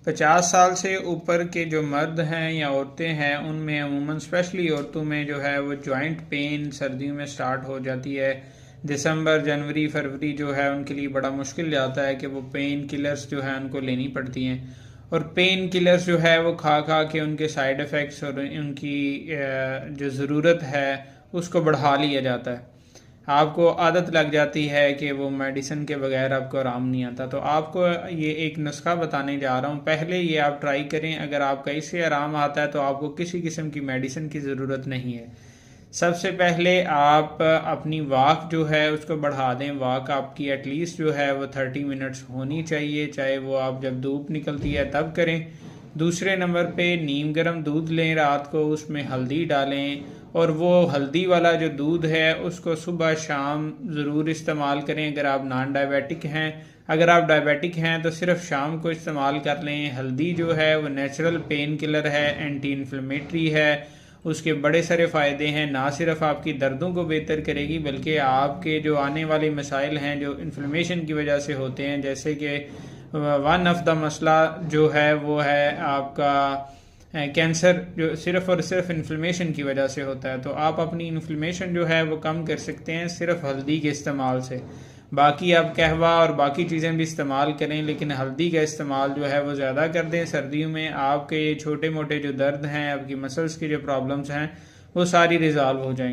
50 साल से ऊपर के जो मर्द हैं या औरतें हैं उनमें अमूमन स्पेशली औरतों में जो है वो जॉइंट पेन सर्दियों में स्टार्ट हो जाती है। दिसंबर जनवरी फरवरी जो है उनके लिए बड़ा मुश्किल जाता है कि वो पेन किलर्स जो है उनको लेनी पड़ती हैं। और पेन किलर्स जो है वो खा खा के उनके साइड इफ़ेक्ट्स और उनकी जो ज़रूरत है उसको बढ़ा लिया जाता है। आपको आदत लग जाती है कि वो मेडिसिन के बगैर आपको आराम नहीं आता। तो आपको ये एक नुस्खा बताने जा रहा हूँ, पहले ये आप ट्राई करें। अगर आपका इससे आराम आता है तो आपको किसी किस्म की मेडिसिन की ज़रूरत नहीं है। सबसे पहले आप अपनी वॉक जो है उसको बढ़ा दें। वॉक आपकी एटलीस्ट जो है वो 30 मिनट्स होनी चाहिए, चाहे वो आप जब धूप निकलती है तब करें। दूसरे नंबर पे नीम गर्म दूध लें रात को, उसमें हल्दी डालें और वो हल्दी वाला जो दूध है उसको सुबह शाम ज़रूर इस्तेमाल करें अगर आप नॉन डायबिटिक हैं। अगर आप डायबिटिक हैं तो सिर्फ शाम को इस्तेमाल कर लें। हल्दी जो है वो नेचुरल पेन किलर है, एंटी इन्फ्लेमेटरी है, उसके बड़े सारे फ़ायदे हैं। ना सिर्फ आपकी दर्दों को बेहतर करेगी बल्कि आपके जो आने वाले मसाइल हैं जो इन्फ्लेमेशन की वजह से होते हैं, जैसे कि वन ऑफ द मसला जो है वो है आपका कैंसर, जो सिर्फ और सिर्फ इन्फ्लेमेशन की वजह से होता है। तो आप अपनी इन्फ्लेमेशन जो है वो कम कर सकते हैं सिर्फ हल्दी के इस्तेमाल से। बाकी आप कहवा और बाकी चीज़ें भी इस्तेमाल करें, लेकिन हल्दी का इस्तेमाल जो है वो ज़्यादा कर दें। सर्दियों में आपके ये छोटे मोटे जो दर्द हैं, आपकी मसल्स की जो प्रॉब्लम्स हैं वो सारी रिजॉल्व हो जाएंगी।